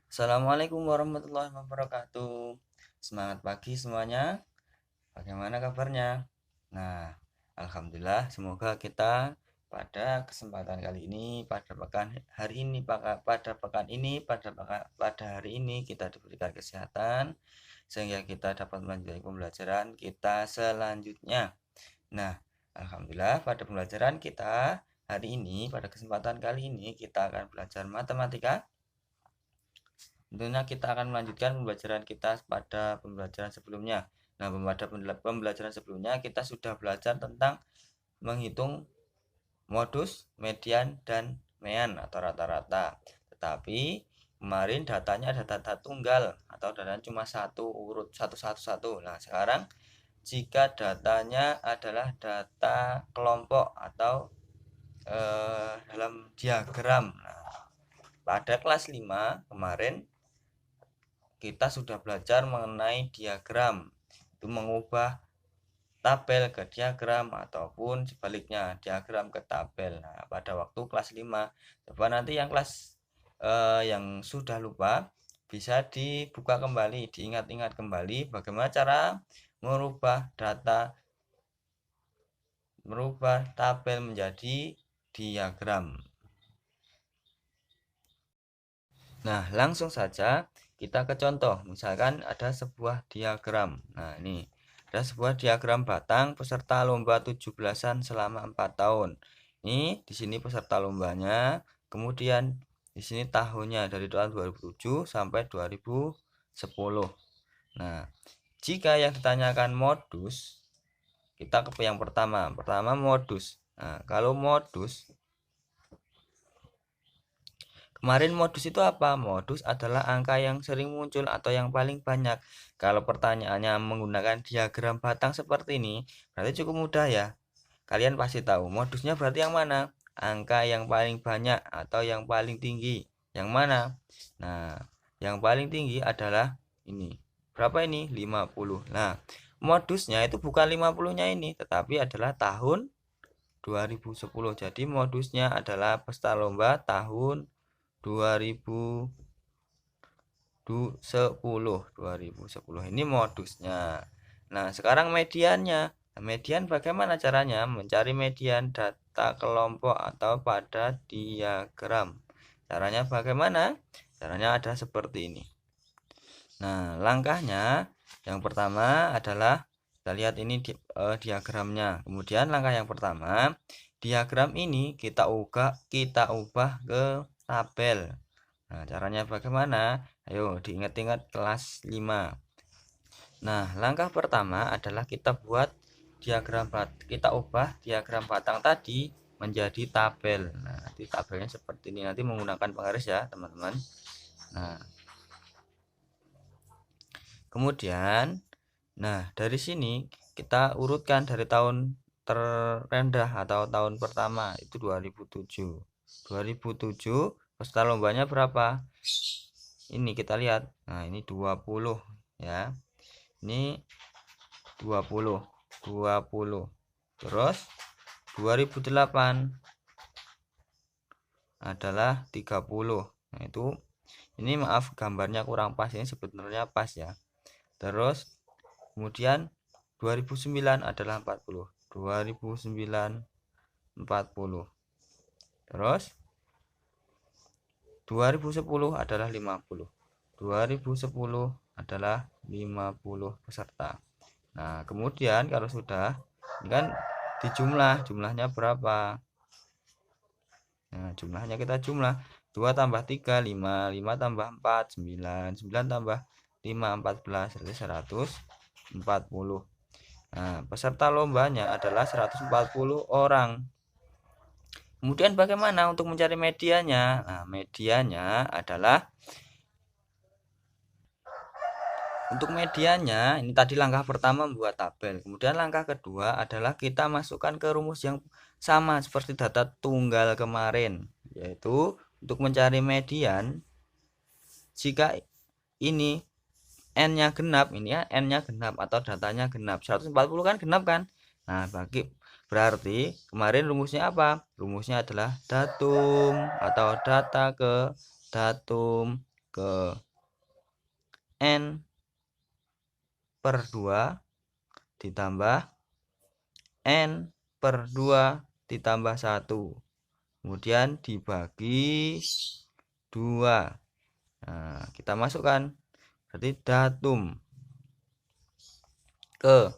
Assalamualaikum warahmatullahi wabarakatuh. Semangat pagi semuanya. Bagaimana kabarnya? Nah, alhamdulillah semoga kita pada kesempatan kali ini, pada pekan hari ini, pada hari ini kita diberikan kesehatan sehingga kita dapat melanjutkan pembelajaran kita selanjutnya. Nah, alhamdulillah pada pembelajaran kita hari ini, pada kesempatan kali ini kita akan belajar matematika. Tentunya kita akan melanjutkan pembelajaran kita pada pembelajaran sebelumnya. Nah, pada pembelajaran sebelumnya kita sudah belajar tentang menghitung modus, median, dan mean atau rata-rata. Tetapi kemarin datanya ada data tunggal atau datanya cuma satu urut satu. Nah, sekarang jika datanya adalah data kelompok atau dalam diagram. Nah, pada kelas 5 kemarin kita sudah belajar mengenai diagram, itu mengubah tabel ke diagram ataupun sebaliknya diagram ke tabel. Nah, pada waktu kelas 5. Coba nanti yang kelas yang sudah lupa bisa dibuka kembali, diingat-ingat kembali bagaimana cara merubah tabel menjadi diagram. Nah, langsung saja kita ke contoh. Misalkan ada sebuah diagram. Nah, ini ada sebuah diagram batang peserta lomba 17-an selama 4 tahun. Ini di sini peserta lombanya, kemudian di sini tahunnya dari tahun 2007 sampai 2010. Nah, jika yang ditanyakan modus, kita ke yang pertama. Pertama modus. Nah, kalau modus kemarin modus itu apa? Modus adalah angka yang sering muncul atau yang paling banyak. Kalau pertanyaannya menggunakan diagram batang seperti ini, berarti cukup mudah ya. Kalian pasti tahu modusnya berarti yang mana? Angka yang paling banyak atau yang paling tinggi. Yang mana? Nah, yang paling tinggi adalah ini. Berapa ini? 50. Nah, modusnya itu bukan 50-nya ini, tetapi adalah tahun 2010. Jadi modusnya adalah peserta lomba tahun 2010 ini modusnya. Nah, sekarang mediannya. Median bagaimana caranya? Mencari median data kelompok atau pada diagram. Caranya bagaimana? Caranya ada seperti ini. Nah, langkahnya yang pertama adalah kita lihat ini diagramnya. Kemudian langkah yang pertama, diagram ini kita ubah ke tabel. Nah, caranya bagaimana? Ayo diingat-ingat kelas 5. Nah, langkah pertama adalah kita ubah diagram batang tadi menjadi tabel. Nah, nanti tabelnya seperti ini. Nanti menggunakan penggaris ya, teman-teman. Nah, kemudian dari sini kita urutkan dari tahun terendah atau tahun pertama itu 2007. 2007 peserta lombanya berapa? Ini kita lihat. Nah, ini 20 ya. Ini 20. Terus 2008 adalah 30. Nah, itu ini maaf gambarnya kurang pas, ini sebenarnya pas ya. Terus kemudian 2009 adalah 40. 2009 40. Terus 2010 adalah 50. 2010 adalah 50 peserta. Nah, kemudian kalau sudah ini kan jumlahnya berapa? Nah, jumlahnya kita jumlah 2 tambah 3 5, 5 tambah 4 9, 9 tambah 5 14, jadi 140. Nah, peserta lombanya adalah 140 orang. Kemudian bagaimana untuk mencari medianya? Nah, medianya adalah untuk medianya, ini tadi langkah pertama membuat tabel. Kemudian langkah kedua adalah kita masukkan ke rumus yang sama seperti data tunggal kemarin, yaitu untuk mencari median, jika ini n-nya genap, ini ya n-nya genap atau datanya genap. 140 kan genap kan? Nah, berarti kemarin rumusnya apa? Rumusnya adalah datum atau data ke datum ke N per 2 ditambah N per 2 ditambah 1. Kemudian dibagi 2. Nah, kita masukkan. Berarti datum ke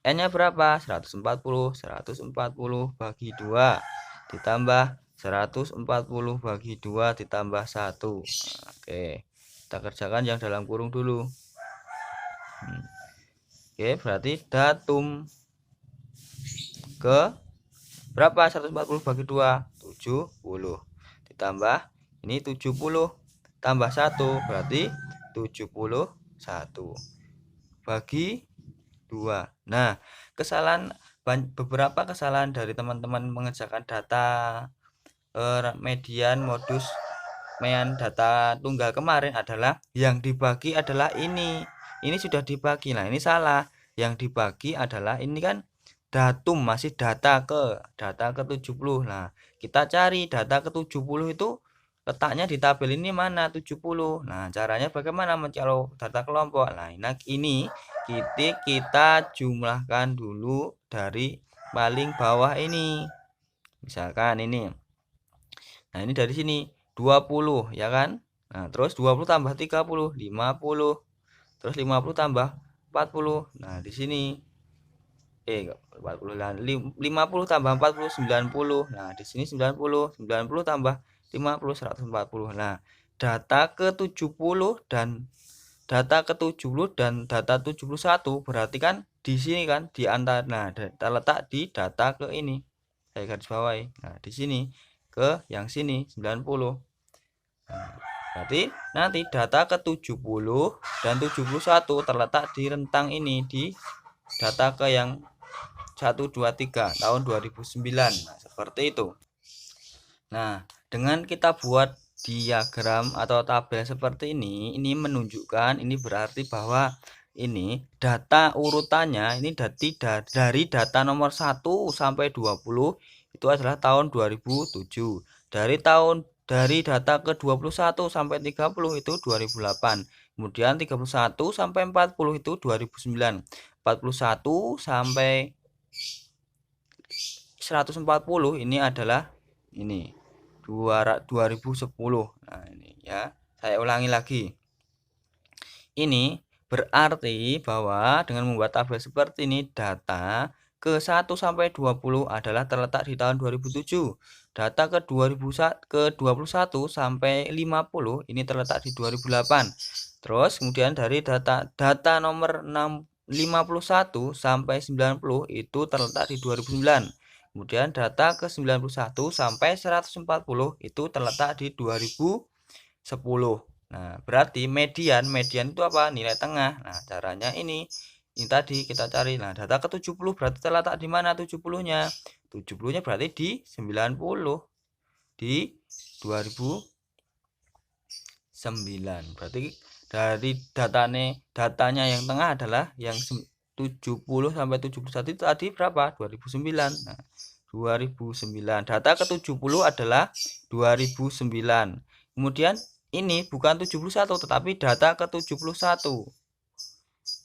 N-nya berapa? 140. 140 bagi 2 ditambah 140 bagi 2 ditambah 1. Nah, oke. Kita kerjakan yang dalam kurung dulu. Oke, berarti datum ke berapa? 140 bagi 2, 70. Ditambah ini 70 tambah 1 berarti 71 bagi 2. Nah, beberapa kesalahan dari teman-teman mengerjakan data median, modus, mean, data tunggal kemarin adalah yang dibagi adalah ini sudah dibagi. Nah, ini salah. Yang dibagi adalah ini kan datum, masih data ke 70. Nah, kita cari data ke 70 itu letaknya di tabel ini mana 70. Nah, caranya bagaimana mencari data kelompok? Nah, ini kita jumlahkan dulu dari paling bawah ini. Misalkan ini. Nah, ini dari sini 20 ya kan? Nah, terus 20 tambah 30 50. Terus 50 tambah 40. Nah, di sini 50 tambah 40 90. Nah, di sini 90 tambah 50 140. Nah, data ke 70 dan data 71 berarti kan di sini kan di antara. Nah, terletak di data ke ini. Saya garis bawahi. Nah, di sini ke yang sini 90. Nah, berarti nanti data ke 70 dan 71 terletak di rentang ini, di data ke yang 123 tahun 2009. Nah, seperti itu. Nah, dengan kita buat diagram atau tabel seperti ini menunjukkan, ini berarti bahwa ini data urutannya ini dari data nomor 1 sampai 20 itu adalah tahun 2007. Dari data ke 21 sampai 30 itu 2008. Kemudian 31 sampai 40 itu 2009. 41 sampai 140 ini adalah ini 2010. Nah, ini ya. Saya ulangi lagi. Ini berarti bahwa dengan membuat tabel seperti ini data ke 1 sampai 20 adalah terletak di tahun 2007. Data ke 21 sampai 50 ini terletak di 2008. Terus kemudian dari data nomor 51 sampai 90 itu terletak di 2009. Kemudian data ke 91 sampai 140 itu terletak di 2010. Nah, berarti median itu apa? Nilai tengah. Nah, caranya ini tadi kita cari. Nah, data ke 70 berarti terletak di mana 70-nya? 70-nya berarti di 90. Di 2009. Berarti dari datanya yang tengah adalah yang 70 sampai 71 itu tadi berapa? 2009. Nah, 2009. Data ke 70 adalah 2009. Kemudian ini bukan 71 tetapi data ke 71.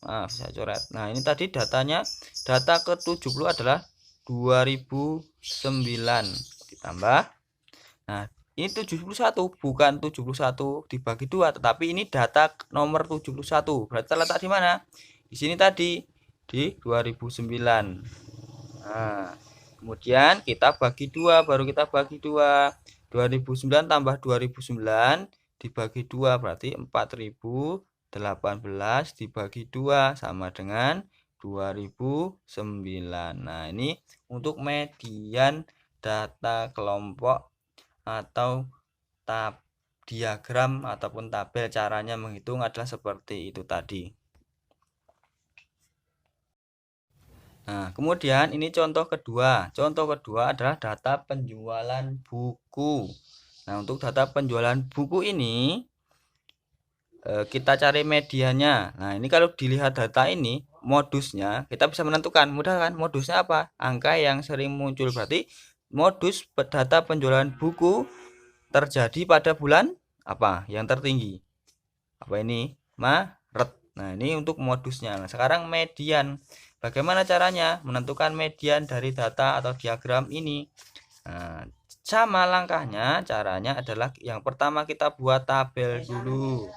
Nah, saya coret. Nah, ini tadi data ke 70 adalah 2009 ditambah. Nah, ini 71 bukan 71 dibagi 2 tetapi ini data nomor 71. Berarti terletak di mana? Di sini tadi di 2009. Nah, kemudian kita bagi 2, baru kita bagi 2. 2009 tambah 2009 dibagi 2 berarti 4018 dibagi 2 sama dengan 2009. Nah, ini untuk median data kelompok atau diagram ataupun tabel, caranya menghitung adalah seperti itu tadi. Nah, kemudian ini contoh kedua. Contoh kedua adalah data penjualan buku. Nah, untuk data penjualan buku ini kita cari medianya. Nah, ini kalau dilihat data ini, modusnya kita bisa menentukan. Mudah kan? Modusnya apa? Angka yang sering muncul. Berarti modus data penjualan buku terjadi pada bulan apa? Yang tertinggi. Apa ini? Maret. Nah, ini untuk modusnya. Nah, sekarang median. Bagaimana caranya menentukan median dari data atau diagram ini? Nah, sama langkahnya, caranya adalah yang pertama kita buat tabel dulu.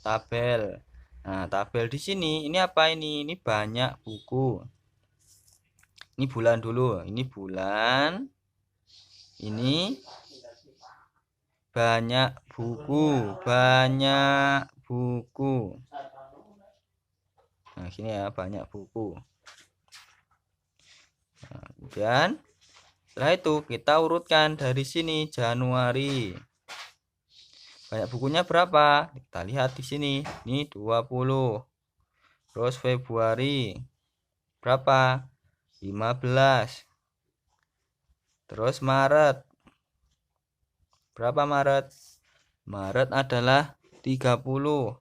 Tabel. Nah, tabel di sini ini apa ini? Ini banyak buku. Ini bulan dulu. Ini bulan. Ini banyak buku. Banyak buku. Nah, sini ya, banyak buku. Nah, kemudian setelah itu kita urutkan dari sini Januari. Banyak bukunya berapa? Kita lihat di sini. Ini 20. Terus Februari berapa? 15. Terus Maret. Berapa Maret? Maret adalah 30.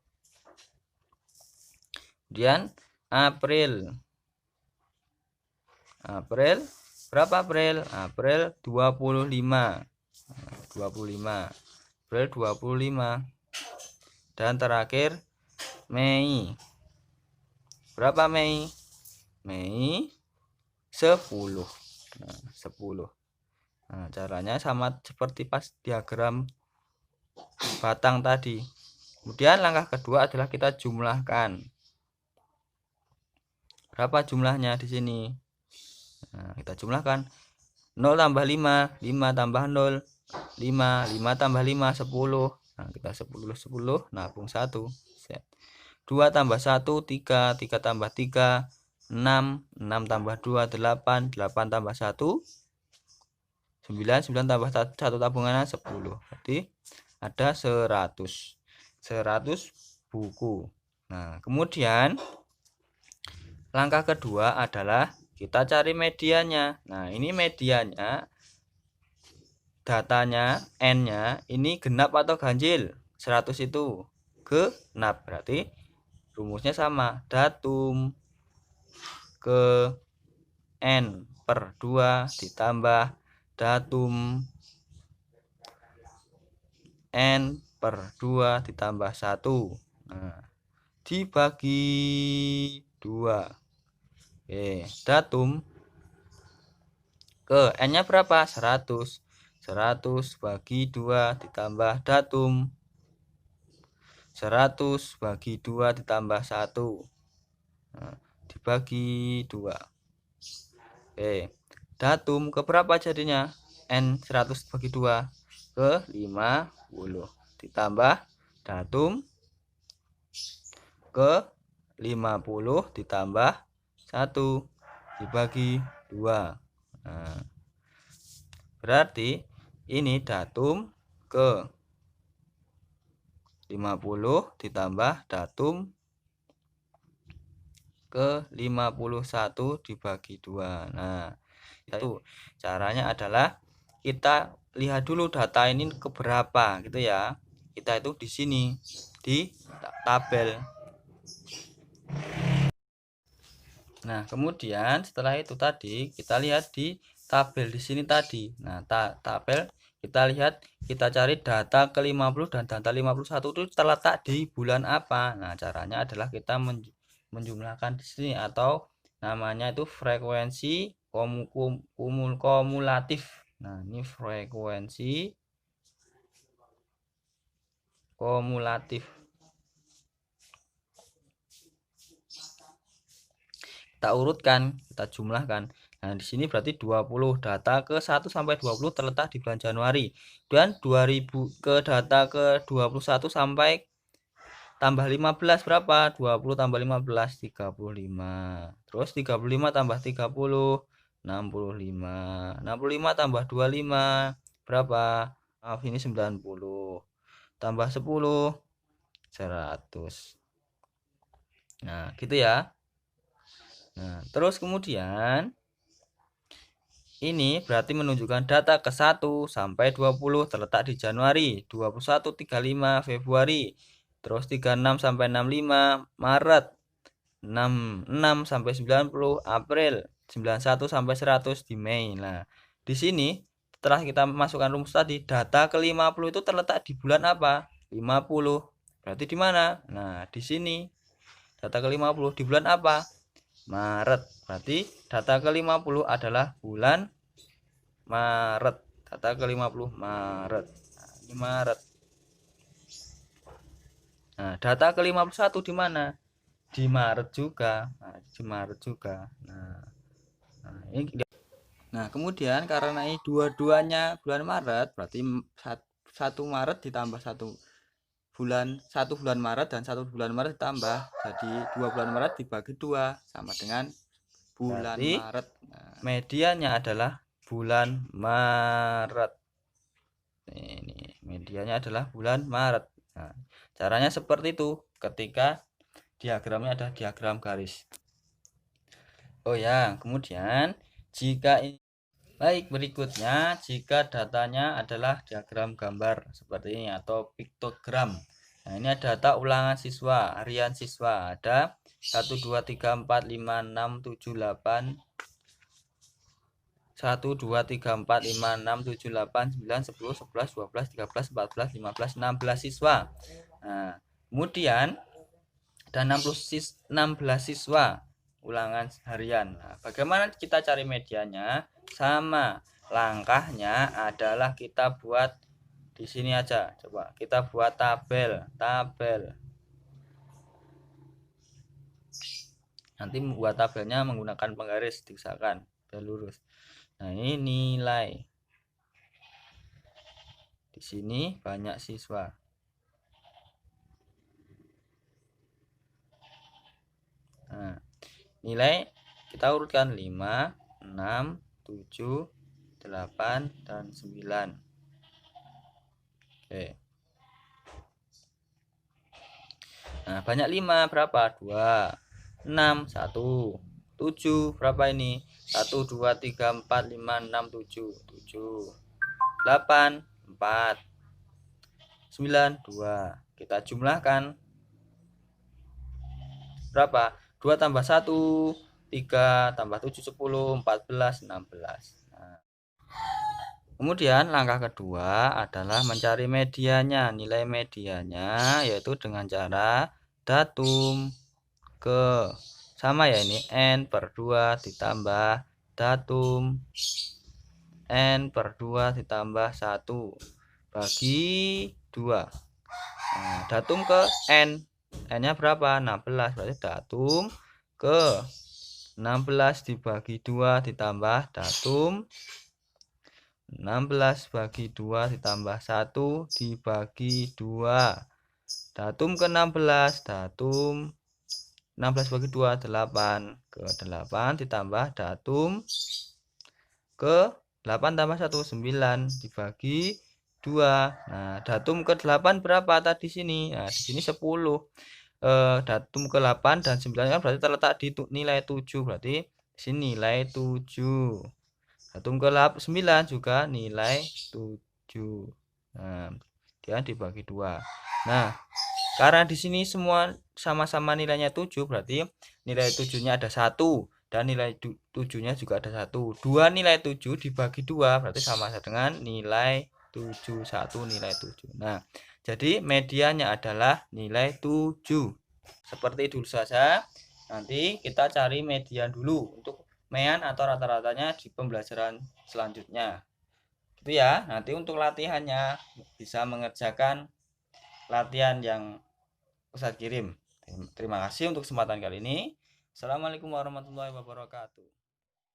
Kemudian April. April berapa April? April 25. 25. April 25. Dan terakhir Mei. Berapa Mei? Mei 10. Nah, 10. Nah, caranya sama seperti pas diagram batang tadi. Kemudian langkah kedua adalah kita jumlahkan. Berapa jumlahnya di sini? Nah, kita jumlahkan. 0 tambah 5, 5 tambah 0, 5, 5 tambah 5, 10. Nah, kita 10, nabung 1. 2 tambah 1, 3, 3 tambah 3, 6, 6 tambah 2, 8, 8 tambah 1, 9, 9 tambah 1 tabungannya 10. Berarti ada 100. 100 buku. Nah, kemudian langkah kedua adalah kita cari mediannya. Nah, ini mediannya, datanya, N-nya, ini genap atau ganjil? 100 itu genap. Berarti rumusnya sama. Datum ke N per 2 ditambah datum N per 2 ditambah 1. Nah, dibagi 2. Oke, datum ke N-nya berapa? 100. 100 bagi 2 ditambah datum. 100 bagi 2 ditambah 1. Nah, dibagi 2. Oke, datum ke berapa jadinya? N 100 bagi 2 ke 50. Ditambah datum ke 50 ditambah 1 dibagi 2. Nah, berarti ini datum ke 50 ditambah datum ke 51 dibagi 2. Nah, itu caranya adalah kita lihat dulu data ini keberapa gitu ya. Kita itu di sini di tabel. Nah, kemudian setelah itu tadi kita lihat di tabel di sini tadi. Nah, tabel kita lihat, kita cari data ke-50 dan data 51 itu terletak di bulan apa. Nah, caranya adalah kita menjumlahkan di sini atau namanya itu frekuensi kumulatif. Nah, ini frekuensi kumulatif. Kita urutkan, kita jumlahkan. Nah, di sini berarti 20 data ke 1 sampai 20 terletak di bulan Januari. Dan 2000 ke data ke 21 sampai tambah 15 berapa? 20 tambah 15 35. Terus 35 tambah 30 65. 65 tambah 25 berapa? Maaf, ini 90. Tambah 10 100. Nah, gitu ya. Nah, terus kemudian ini berarti menunjukkan data ke 1 sampai 20 terletak di Januari, 21 35 Februari, terus 36 sampai 65 Maret, 66 sampai 90 April, 91 sampai 100 di Mei. Nah, di sini setelah kita masukkan rumus tadi, data ke 50 itu terletak di bulan apa? 50. Berarti di mana? Nah, di sini. Data ke-50 di bulan apa? Maret. Berarti data ke-50 adalah bulan Maret. Data ke-50 Maret. Nah, ini Maret. Nah, data ke-51 di mana? Di Maret juga. Nah, di Maret juga. Nah, kemudian karena ini dua-duanya bulan Maret, berarti 1 Maret ditambah 1 bulan Maret dan 1 bulan Maret ditambah, jadi 2 bulan Maret dibagi 2 sama dengan bulan Maret. Nah, medianya adalah bulan Maret. Ini medianya adalah bulan Maret. Nah, caranya seperti itu ketika diagramnya ada diagram garis. Oh ya, kemudian jika baik, berikutnya jika datanya adalah diagram gambar seperti ini atau piktogram. Nah, ini ada data ulangan siswa, harian siswa. Ada 1 2 3 4 5 6 7 8 1 2 3 4 5 6 7 8 9 10 11 12 13 14 15 16 siswa. Nah, kemudian ada 16 siswa ulangan harian. Nah, bagaimana kita cari medianya? Sama, langkahnya adalah kita buat di sini aja. Coba kita buat tabel. Nanti buat tabelnya menggunakan penggaris, diusahakan biar lurus. Nah, ini nilai. Di sini banyak siswa. Nah, nilai kita urutkan 5, 6, 7, 8, dan 9. Oke. Nah, banyak 5 berapa? 2, 6, 1, 7 berapa ini? 1, 2, 3, 4, 5, 6, 7, 8, 4, 9, 2. Kita jumlahkan berapa? 2 tambah 1, 3 tambah 7, 10, 14, 16. Nah, kemudian langkah kedua adalah mencari medianya, nilai medianya yaitu dengan cara datum ke sama ya, ini N per 2 ditambah datum N per 2 ditambah 1 bagi 2. Nah, datum ke N nya berapa? 16. Berarti datum ke 16 dibagi 2 ditambah datum 16 bagi 2 ditambah 1 dibagi 2. Datum ke 16, datum 16 bagi 2, 8. Ke 8 ditambah datum ke 8 tambah 1, 9 dibagi 2. Nah, datum ke 8 berapa tadi sini? Nah, di sini 10. Datum ke 8 dan 9 kan berarti terletak di nilai 7. Berarti di sini nilai 7. Datum ke 9 juga nilai 7. Nah, dia dibagi 2. Nah, karena di sini semua sama-sama nilainya 7, berarti nilai 7-nya ada 1 dan nilai 7-nya juga ada 1. 2 nilai 7 dibagi 2 berarti sama dengan nilai 7, 1 nilai 7. Nah, jadi medianya adalah nilai 7. Seperti dulu saja. Nanti kita cari median dulu untuk mean atau rata-ratanya di pembelajaran selanjutnya. Itu ya, nanti untuk latihannya bisa mengerjakan latihan yang Ustadz kirim. Terima kasih untuk kesempatan kali ini. Assalamualaikum warahmatullahi wabarakatuh.